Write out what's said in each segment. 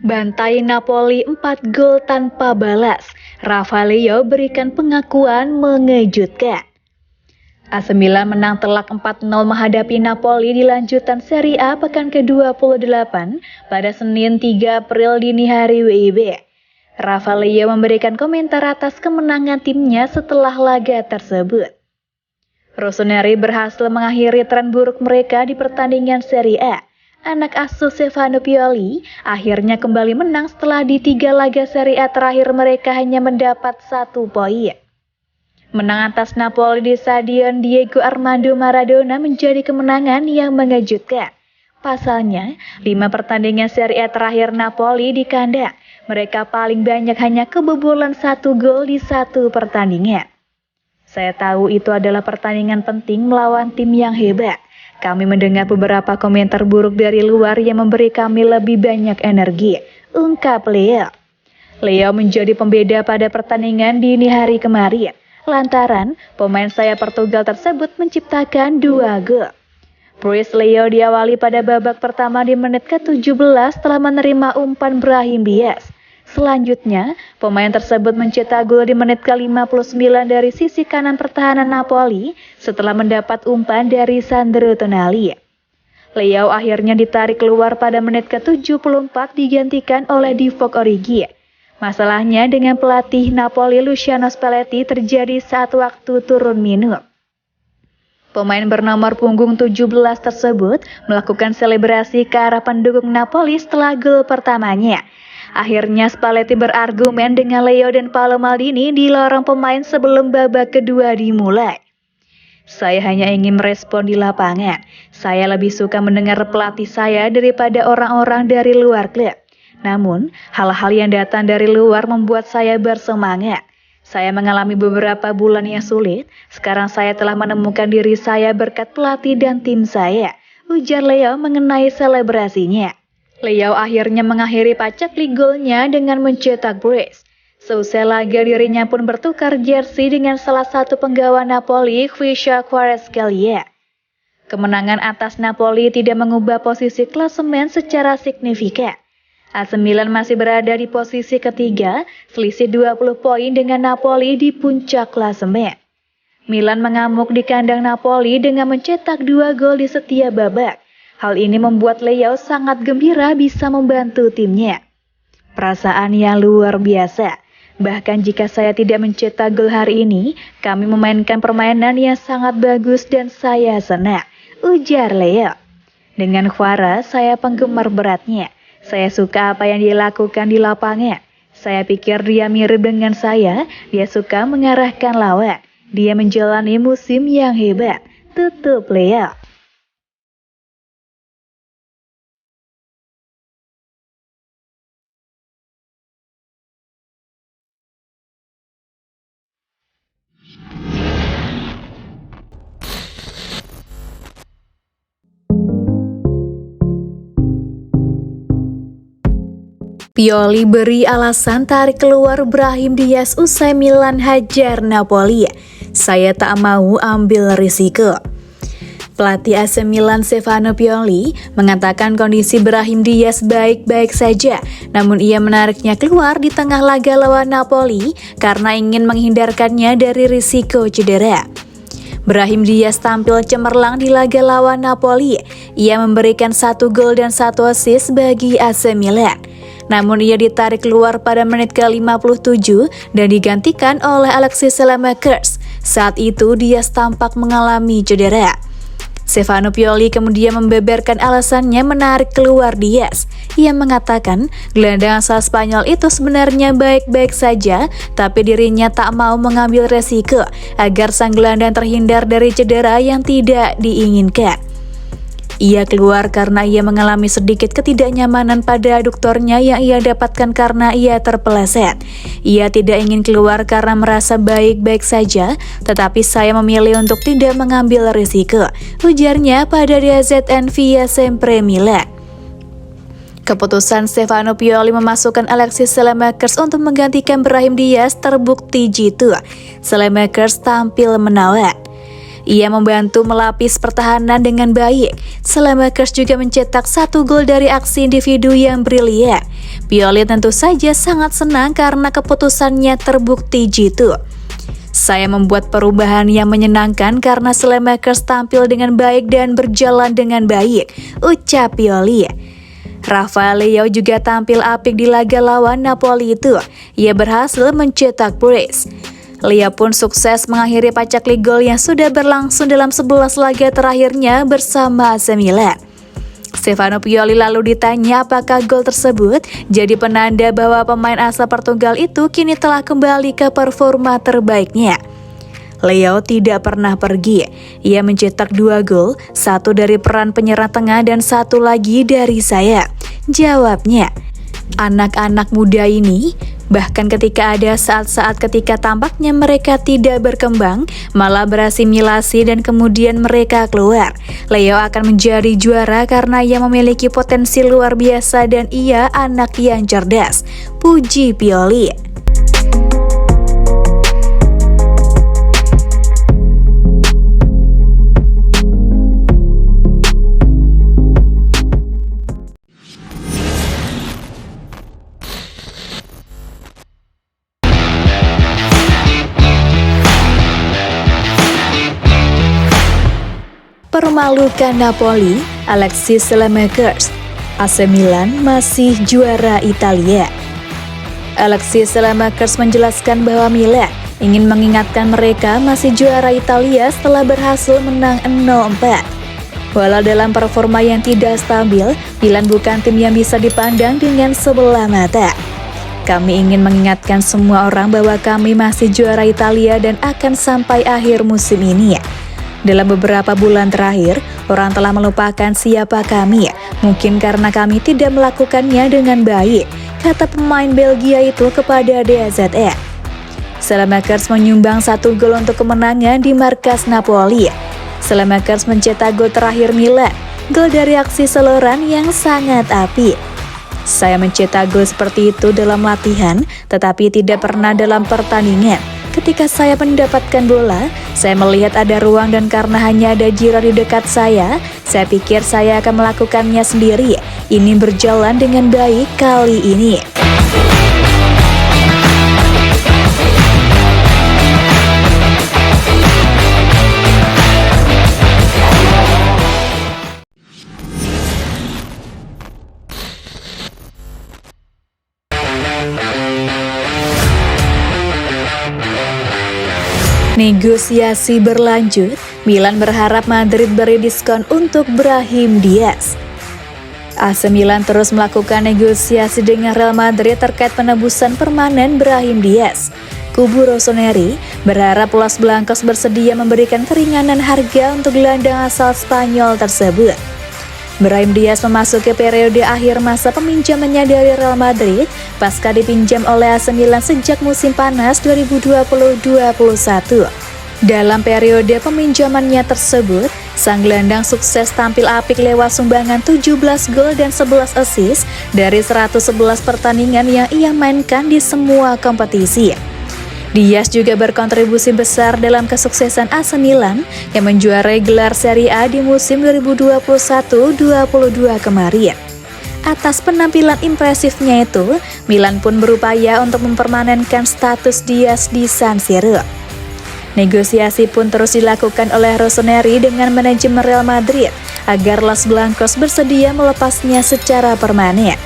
Bantai Napoli 4 gol tanpa balas. Rafa Leo berikan pengakuan mengejutkan. AC Milan menang telak 4-0 menghadapi Napoli di lanjutan Serie A pekan ke-28 pada Senin 3 April dini hari WIB. Rafa Leo memberikan komentar atas kemenangan timnya setelah laga tersebut. Rossoneri berhasil mengakhiri tren buruk mereka di pertandingan Serie A. Anak asuh Stefano Pioli akhirnya kembali menang setelah di 3 laga Serie A terakhir mereka hanya mendapat 1 poin. Menang atas Napoli di Stadion Diego Armando Maradona menjadi kemenangan yang mengejutkan. Pasalnya, 5 pertandingan Serie A terakhir Napoli di kandang, mereka paling banyak hanya kebobolan 1 gol di 1 pertandingan. Saya tahu itu adalah pertandingan penting melawan tim yang hebat. Kami mendengar beberapa komentar buruk dari luar yang memberi kami lebih banyak energi, ungkap Leo. Leo menjadi pembeda pada pertandingan dini hari kemarin, lantaran pemain sayap Portugal tersebut menciptakan 2 gol. Brace Leo diawali pada babak pertama di menit ke-17 setelah menerima umpan Brahim Diaz. Selanjutnya, pemain tersebut mencetak gol di menit ke-59 dari sisi kanan pertahanan Napoli setelah mendapat umpan dari Sandro Tonali. Leo akhirnya ditarik keluar pada menit ke-74 digantikan oleh Divock Origi. Masalahnya dengan pelatih Napoli Luciano Spalletti terjadi saat waktu turun minum. Pemain bernomor punggung 17 tersebut melakukan selebrasi ke arah pendukung Napoli setelah gol pertamanya. Akhirnya Spalletti berargumen dengan Leo dan Paolo Maldini di lorong pemain sebelum babak kedua dimulai. Saya hanya ingin merespon di lapangan. Saya lebih suka mendengar pelatih saya daripada orang-orang dari luar klub. Namun, hal-hal yang datang dari luar membuat saya bersemangat. Saya mengalami beberapa bulan yang sulit. Sekarang saya telah menemukan diri saya berkat pelatih dan tim saya, ujar Leo mengenai selebrasinya. Leo akhirnya mengakhiri pacaklik golnya dengan mencetak brace. Seusai laga dirinya pun bertukar jersey dengan salah satu penggawa Napoli, Khvicha Kvaratskhelia. Kemenangan atas Napoli tidak mengubah posisi klasemen secara signifikan. AC Milan masih berada di posisi ketiga, selisih 20 poin dengan Napoli di puncak klasemen. Milan mengamuk di kandang Napoli dengan mencetak 2 gol di setiap babak. Hal ini membuat Leo sangat gembira bisa membantu timnya. Perasaan yang luar biasa. Bahkan jika saya tidak mencetak gol hari ini, kami memainkan permainan yang sangat bagus dan saya senang, ujar Leo. Dengan Kvara, saya penggemar beratnya. Saya suka apa yang dia lakukan di lapangan. Saya pikir dia mirip dengan saya, dia suka mengarahkan lawan. Dia menjalani musim yang hebat, tutup Leo. Pioli beri alasan tarik keluar Brahim Diaz usai Milan hajar Napoli. Saya tak mau ambil risiko. Pelatih AC Milan Stefano Pioli mengatakan kondisi Brahim Diaz baik-baik saja, namun ia menariknya keluar di tengah laga lawan Napoli karena ingin menghindarkannya dari risiko cedera. Brahim Diaz tampil cemerlang di laga lawan Napoli. Ia memberikan 1 gol dan 1 assist bagi AC Milan. Namun ia ditarik keluar pada menit ke-57 dan digantikan oleh Alexis Saelemaekers. Saat itu Diaz tampak mengalami cedera. Stefano Pioli kemudian membeberkan alasannya menarik keluar Diaz. Ia mengatakan gelandang asal Spanyol itu sebenarnya baik-baik saja, tapi dirinya tak mau mengambil resiko agar sang gelandang terhindar dari cedera yang tidak diinginkan. Ia keluar karena ia mengalami sedikit ketidaknyamanan pada aduktornya yang ia dapatkan karena ia terpeleset. Ia tidak ingin keluar karena merasa baik-baik saja, tetapi saya memilih untuk tidak mengambil risiko, ujarnya pada DZN via Sempre Milan. Keputusan Stefano Pioli memasukkan Alexis Saelemaekers untuk menggantikan Brahim Diaz terbukti jitu. Saelemaekers tampil menawan. Ia membantu melapis pertahanan dengan baik. Salamakers juga mencetak 1 gol dari aksi individu yang brilian. Pioli tentu saja sangat senang karena keputusannya terbukti jitu. Saya membuat perubahan yang menyenangkan karena Salamakers tampil dengan baik dan berjalan dengan baik, ucap Pioli. Rafael Leao juga tampil apik di laga lawan Napoli itu. Ia berhasil mencetak brace. Leao pun sukses mengakhiri pacaklik gol yang sudah berlangsung dalam 11 laga terakhirnya bersama AC Milan. Stefano Pioli lalu ditanya apakah gol tersebut jadi penanda bahwa pemain asal Portugal itu kini telah kembali ke performa terbaiknya. Leao tidak pernah pergi. Ia mencetak 2 gol, 1 dari peran penyerang tengah dan 1 lagi dari sayap. Jawabnya, anak-anak muda ini, bahkan ketika ada saat-saat ketika tampaknya mereka tidak berkembang, malah berasimilasi dan kemudian mereka keluar. Leao akan menjadi juara karena ia memiliki potensi luar biasa dan ia anak yang cerdas, puji Pioli. Permalukan Napoli, Alexis Salamakers. AC Milan masih juara Italia. Alexis Salamakers menjelaskan bahwa Milan ingin mengingatkan mereka masih juara Italia setelah berhasil menang 0-4. Walau dalam performa yang tidak stabil, Milan bukan tim yang bisa dipandang dengan sebelah mata. Kami ingin mengingatkan semua orang bahwa kami masih juara Italia dan akan sampai akhir musim ini. Dalam beberapa bulan terakhir, orang telah melupakan siapa kami, mungkin karena kami tidak melakukannya dengan baik, kata pemain Belgia itu kepada DAZN. Salamakers menyumbang 1 gol untuk kemenangan di markas Napoli. Salamakers mencetak gol terakhir Milan, gol dari aksi seloran yang sangat apik. Saya mencetak gol seperti itu dalam latihan, tetapi tidak pernah dalam pertandingan. Ketika saya mendapatkan bola, saya melihat ada ruang dan karena hanya ada Giroud di dekat saya pikir saya akan melakukannya sendiri. Ini berjalan dengan baik kali ini. Negosiasi berlanjut, Milan berharap Madrid beri diskon untuk Brahim Diaz. AC Milan terus melakukan negosiasi dengan Real Madrid terkait penebusan permanen Brahim Diaz. Kubu Rossoneri berharap Los Blancos bersedia memberikan keringanan harga untuk gelandang asal Spanyol tersebut. Brahim Diaz memasuki periode akhir masa peminjamannya dari Real Madrid pasca dipinjam oleh AC Milan sejak musim panas 2020-2021. Dalam periode peminjamannya tersebut, sang gelandang sukses tampil apik lewat sumbangan 17 gol dan 11 assist dari 111 pertandingan yang ia mainkan di semua kompetisi. Diaz juga berkontribusi besar dalam kesuksesan AC Milan yang menjuarai gelar Serie A di musim 2021-22 kemarin. Atas penampilan impresifnya itu, Milan pun berupaya untuk mempermanenkan status Diaz di San Siro. Negosiasi pun terus dilakukan oleh Rossoneri dengan manajemen Real Madrid agar Los Blancos bersedia melepasnya secara permanen.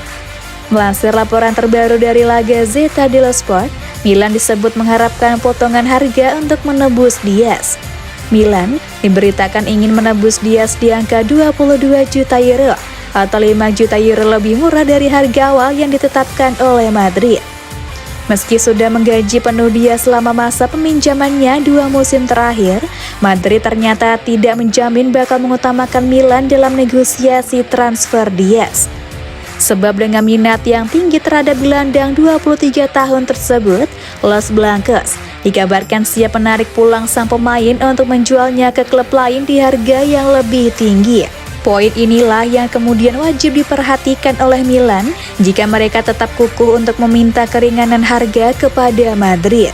Melansir laporan terbaru dari La Gazzetta dello Sport, Milan disebut mengharapkan potongan harga untuk menebus Diaz. Milan diberitakan ingin menebus Diaz di angka 22 juta euro atau 5 juta euro lebih murah dari harga awal yang ditetapkan oleh Madrid. Meski sudah menggaji penuh Diaz selama masa peminjamannya 2 musim terakhir, Madrid ternyata tidak menjamin bakal mengutamakan Milan dalam negosiasi transfer Diaz. Sebab dengan minat yang tinggi terhadap gelandang 23 tahun tersebut, Los Blancos dikabarkan siap menarik pulang sang pemain untuk menjualnya ke klub lain di harga yang lebih tinggi. Poin inilah yang kemudian wajib diperhatikan oleh Milan jika mereka tetap kukuh untuk meminta keringanan harga kepada Madrid.